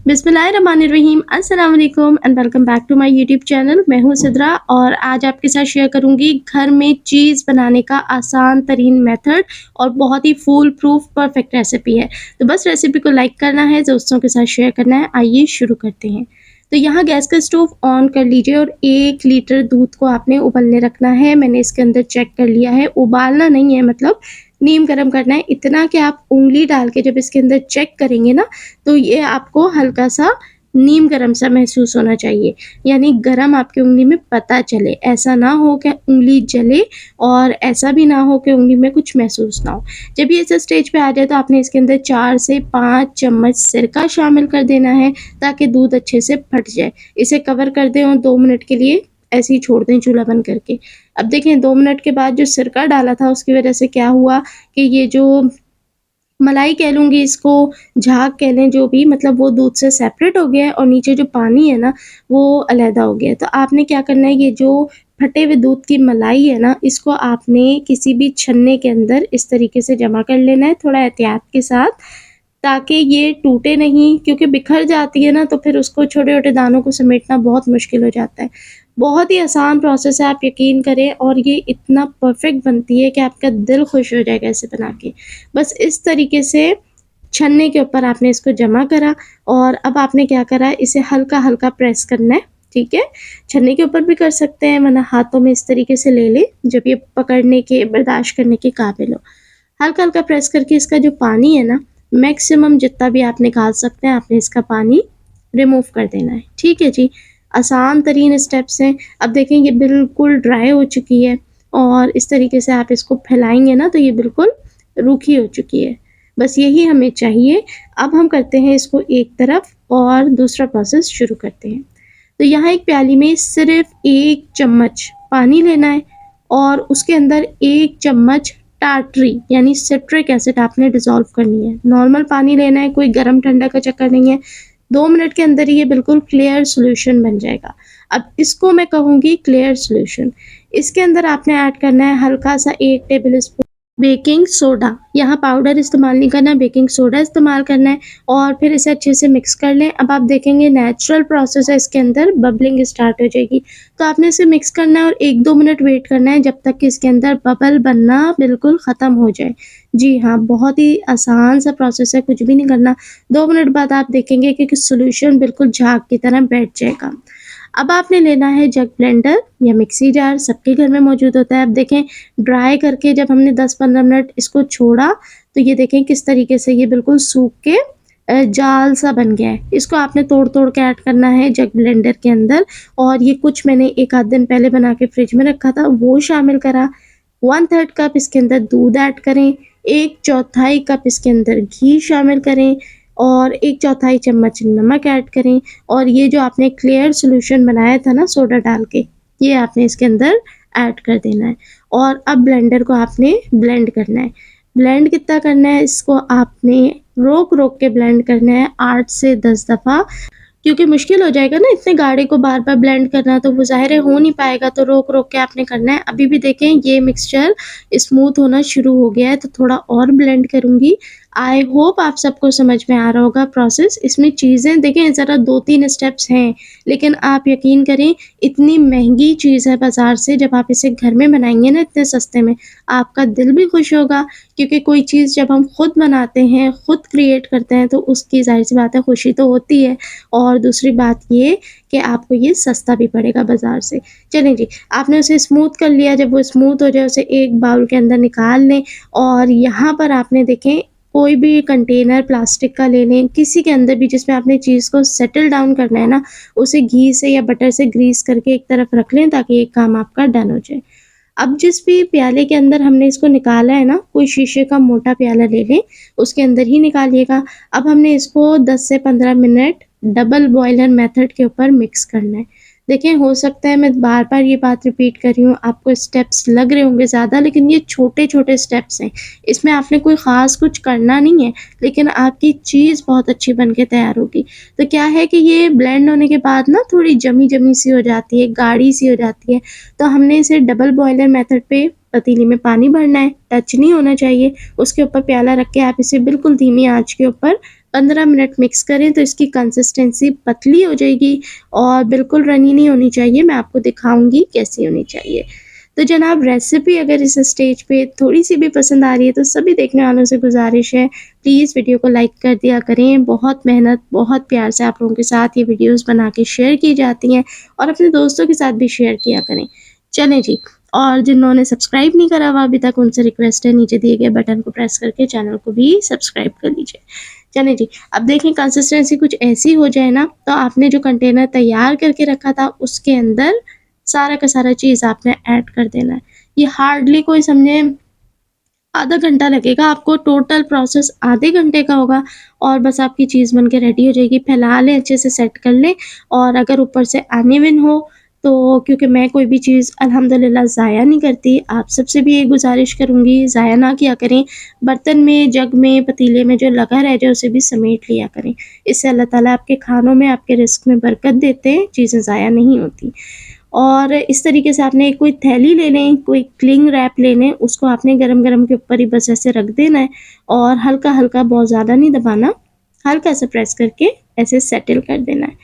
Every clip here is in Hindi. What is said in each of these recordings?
बिस्मिल्लाहिर्रहमानिर्रहीम अस्सलाम वालेकुम and welcome back to my YouTube channel. मैं हूँ सिद्रा और आज आपके साथ शेयर करूँगी घर में चीज़ बनाने का आसान तरीन मेथड और बहुत ही फूल प्रूफ परफेक्ट रेसिपी है। तो बस रेसिपी को लाइक करना है, दोस्तों के साथ शेयर करना है। आइए शुरू करते हैं। तो यहाँ गैस का स्टोव ऑन कर लीजिए और 1 लीटर दूध को आपने उबलने रखना है। मैंने इसके अंदर चेक कर लिया है, उबालना नहीं है, मतलब नीम गर्म करना है। इतना कि आप ऊँगली डाल के जब इसके अंदर चेक करेंगे ना, तो ये आपको हल्का-सा नीम गरम सा महसूस होना चाहिए, यानी गरम आपकी उँगली में पता चले। ऐसा ना हो कि उँगली जले और ऐसा भी ना हो कि उँगली में कुछ महसूस ना हो। जब ये इस स्टेज पे आ जाए तो आपने इसके अंदर 4 से 5 चम्मच सिरका शामिल कर देना है ताकि दूध अच्छे से फट जाए। इसे कवर कर दें और 2 मिनट के लिए ऐसे ही छोड़ दें चूल्हा बंद करके। अब देखें 2 मिनट के बाद जो सिरका डाला था उसकी वज़ह से क्या हुआ कि ये जो मलाई कह लूँगी इसको, झाग कह लें, जो भी, मतलब वो दूध से सेपरेट हो गया है और नीचे जो पानी है ना वो अलहदा हो गया है। तो आपने क्या करना है, ये जो फटे हुए दूध की मलाई है ना, इसको आपने किसी भी छन्ने के अंदर इस तरीके से जमा कर लेना है थोड़ा एहतियात के साथ, ताकि ये टूटे नहीं, क्योंकि बिखर जाती है ना तो फिर उसको छोटे-छोटे दानों को समेटना बहुत मुश्किल हो जाता है। बहुत ही आसान प्रोसेस है, आप यकीन करें, और ये इतना परफेक्ट बनती है कि आपका दिल खुश हो जाएगा इसे बना के। बस इस तरीके से छन्ने के ऊपर आपने इसको जमा करा और अब आपने क्या करा, इसे हल्का-हल्का प्रेस करना है, ठीक है? छन्ने के ऊपर भी कर सकते हैं, वरना हाथों में इस तरीके से ले लें जब ये पकड़ने के, बर्दाश्त करने के काबिल हो। हल्का-हल्का प्रेस करके इसका जो पानी है ना, मैक्सिमम जितना भी आप निकाल सकते हैं, आपने इसका पानी रिमूव कर देना है। ठीक है जी, आसान तरीन स्टेप्स हैं। अब देखें ये बिल्कुल ड्राई हो चुकी है और इस तरीके से आप इसको फैलाएँगे ना तो ये बिल्कुल रूखी हो चुकी है। बस यही हमें चाहिए। अब हम करते हैं इसको एक तरफ और दूसरा प्रोसेस शुरू करते हैं। तो यहाँ एक प्याली में सिर्फ़ 1 चम्मच पानी लेना है और उसके अंदर 1 चम्मच टाटरी यानी सिट्रिक एसिड आपने डिज़ोल्व करनी है। नॉर्मल पानी लेना है, कोई गरम ठंडा का चक्कर नहीं है। 2 मिनट के अंदर ही ये बिल्कुल क्लियर सॉल्यूशन बन जाएगा। अब इसको मैं कहूँगी क्लियर सॉल्यूशन। इसके अंदर आपने ऐड करना है हल्का-सा 1 टेबल स्पून बेकिंग सोडा। यहाँ पाउडर इस्तेमाल नहीं करना, बेकिंग सोडा इस्तेमाल करना है और फिर इसे अच्छे से मिक्स कर लें। अब आप देखेंगे नेचुरल प्रोसेस है, इसके अंदर बबलिंग स्टार्ट हो जाएगी। तो आपने इसे मिक्स करना है और 1-2 मिनट वेट करना है जब तक कि इसके अंदर बबल बनना बिल्कुल ख़त्म हो जाए। जी हाँ, बहुत ही आसान सा प्रोसेस है, कुछ भी नहीं करना। 2 मिनट बाद आप देखेंगे कि सॉल्यूशन बिल्कुल झाग की तरह बैठ जाएगा। अब आपने लेना है जग ब्लेंडर या मिक्सी जार, सबके घर में मौजूद होता है। अब देखें ड्राई करके जब हमने 10-15 मिनट इसको छोड़ा तो ये देखें किस तरीके से ये बिल्कुल सूख के जाल सा बन गया है। इसको आपने तोड़-तोड़ के ऐड करना है जग ब्लेंडर के अंदर और ये कुछ मैंने 1 आध दिन पहले बना के फ्रिज में रखा था, वो शामिल करा। 1/3 कप इसके अंदर दूध ऐड करें, 1/4 कप इसके अंदर घी शामिल करें और 1/4 चम्मच नमक ऐड करें और ये जो आपने क्लियर सॉल्यूशन बनाया था ना सोडा डाल के, ये आपने इसके अंदर ऐड कर देना है और अब ब्लेंडर को आपने ब्लेंड करना है। ब्लेंड कितना करना है, इसको आपने रोक-रोक के ब्लेंड करना है 8 से 10 दफ़ा, क्योंकि मुश्किल हो जाएगा ना इतने गाढ़े को बार-बार ब्लेंड करना, तो वो ज़ाहिर है हो नहीं पाएगा, तो रोक-रोक के आपने करना है। अभी भी देखें ये मिक्सचर स्मूथ होना शुरू हो गया है, तो थोड़ा और ब्लेंड करूँगी। आई होप आप सबको समझ में आ रहा होगा प्रोसेस। इसमें चीज़ें देखें ज़रा 2-3 स्टेप्स हैं, लेकिन आप यकीन करें इतनी महँगी चीज़ है बाज़ार से, जब आप इसे घर में बनाएँगे ना इतने सस्ते में, आपका दिल भी खुश होगा, क्योंकि कोई चीज़ जब हम खुद बनाते हैं, खुद क्रिएट करते हैं, तो उसकी ज़ाहिर-सी बात है खुशी तो होती है और दूसरी बात ये कि आपको ये सस्ता भी पड़ेगा बाज़ार से। चलें जी, आपने उसे स्मूथ कर लिया, जब वो स्मूथ हो जाए उसे एक बाउल के अंदर निकाल लें और यहाँ पर आपने देखें कोई भी कंटेनर प्लास्टिक का ले लें, किसी के अंदर भी जिसमें आपने चीज़ को सेटल डाउन करना है ना, उसे घी से या बटर से ग्रीस करके एक तरफ रख लें ताकि ये काम आपका डन हो जाए। अब जिस भी प्याले के अंदर हमने इसको निकाला है ना, कोई शीशे का मोटा प्याला ले लें, उसके अंदर ही निकालिएगा। अब हमने इसको 10 से 15 मिनट डबल बॉयलर मेथड के ऊपर मिक्स करना है। देखें हो सकता है मैं बार-बार ये बात रिपीट कर रही हूँ, आपको स्टेप्स लग रहे होंगे ज़्यादा, लेकिन ये छोटे-छोटे स्टेप्स हैं। इसमें आपने कोई ख़ास कुछ करना नहीं है, लेकिन आपकी चीज़ बहुत अच्छी बन के तैयार होगी। तो क्या है कि ये ब्लेंड होने के बाद ना थोड़ी जमी-जमी सी हो जाती है, गाढ़ी सी हो जाती है, तो हमने इसे डबल बॉयलर मेथड पे पतीले में पानी भरना है, टच नहीं होना चाहिए। उसके ऊपर प्याला रख के आप इसे बिल्कुल धीमी आँच के ऊपर 15 मिनट मिक्स करें तो इसकी कंसिस्टेंसी पतली हो जाएगी और बिल्कुल रनी नहीं होनी चाहिए। मैं आपको दिखाऊँगी कैसी होनी चाहिए। तो जनाब, रेसिपी अगर इस स्टेज पे थोड़ी-सी भी पसंद आ रही है तो सभी देखने वालों से गुज़ारिश है, प्लीज़ वीडियो को लाइक कर दिया करें। बहुत मेहनत, बहुत प्यार से आप लोगों के साथ ये वीडियोज़ बना के शेयर की जाती हैं और अपने दोस्तों के साथ भी शेयर किया करें। चलें जी, और जिन्होंने सब्सक्राइब नहीं करा हुआ अभी तक, उनसे रिक्वेस्ट है नीचे दिए गए बटन को प्रेस करके चैनल को भी सब्सक्राइब कर लीजिए। चलें जी, अब देखें कंसिस्टेंसी कुछ ऐसी हो जाए ना, तो आपने जो कंटेनर तैयार करके रखा था उसके अंदर सारा का सारा चीज़ आपने ऐड कर देना है। ये हार्डली कोई समझे आधा घंटा लगेगा आपको, टोटल प्रोसेस आधे घंटे का होगा और बस आपकी चीज़ बन के रेडी हो जाएगी। फैला लें, अच्छे से सेट कर लें और अगर ऊपर से अनइवन हो तो, क्योंकि मैं कोई भी चीज़ अल्हम्दुलिल्लाह ज़ाया नहीं करती, आप सबसे भी यही गुज़ारिश करूँगी ज़ाया ना किया करें। बर्तन में, जग में, पतीले में जो लगा रह जाए उसे भी समेट लिया करें। इससे अल्लाह ताला आपके खानों में, आपके रिज़्क में बरकत देते हैं, चीज़ें ज़ाया नहीं होती। और इस तरीके से आपने कोई थैली ले लें, कोई क्लिंग रैप ले लें, उसको आपने गरम-गरम के ऊपर ही बस ऐसे रख देना है और हल्का-हल्का, बहुत ज़्यादा नहीं दबाना, हल्का सा प्रेस करके ऐसे सेटल कर देना है।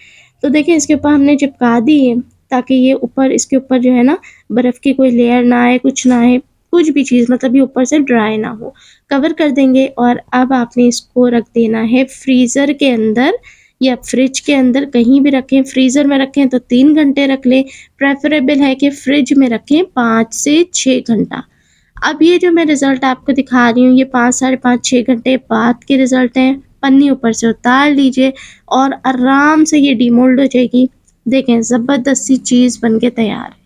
तो देखिए इसके ऊपर हमने चिपका दी है ताकि ये ऊपर, इसके ऊपर जो है ना, बर्फ़ की कोई लेयर ना आए, कुछ ना आए, कुछ भी चीज़ मतलब ये ऊपर से ड्राई ना हो। कवर कर देंगे और अब आपने इसको रख देना है फ्रीज़र के अंदर या फ्रिज के अंदर, कहीं भी रखें। फ्रीज़र में रखें तो 3 घंटे रख लें, प्रेफ़रेबल है कि फ्रिज में रखें 5 से 6 घंटा। अब ये जो मैं रिज़ल्ट आपको दिखा रही हूँ, ये 5 साढ़े 5 6 घंटे बाद के रिज़ल्ट हैं। पन्नी ऊपर से उतार लीजिए और आराम से ये डीमोल्ड हो जाएगी। देखें, ज़बरदस्त सी चीज़ बन के तैयार है।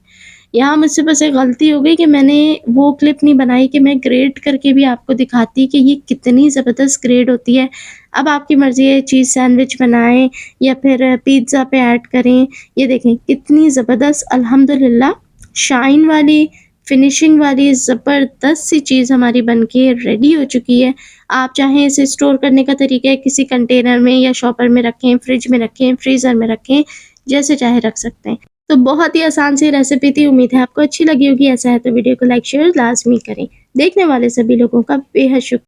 यहाँ मुझसे बस एक गलती हो गई कि मैंने वो क्लिप नहीं बनाई कि मैं ग्रेट करके भी आपको दिखाती कि ये कितनी ज़बरदस्त ग्रेट होती है। अब आपकी मर्ज़ी है, चीज़ सैंडविच बनाएँ या फिर पिज़्ज़ा पे ऐड करें। ये देखें कितनी ज़बरदस्त, अल्हम्दुलिल्लाह, शाइन वाली, फिनिशिंग वाली ज़बरदस्त सी चीज़ हमारी बन के रेडी हो चुकी है। आप चाहें इसे स्टोर करने का तरीका है, किसी कंटेनर में या शॉपर में रखें, फ्रिज में रखें, फ्रीज़र में रखें, जैसे चाहे रख सकते हैं। तो बहुत ही आसान सी रेसिपी थी, उम्मीद है आपको अच्छी लगी होगी। ऐसा है तो वीडियो को लाइक शेयर लाज़मी करें। देखने वाले सभी लोगों का बेहद शुक्रिया।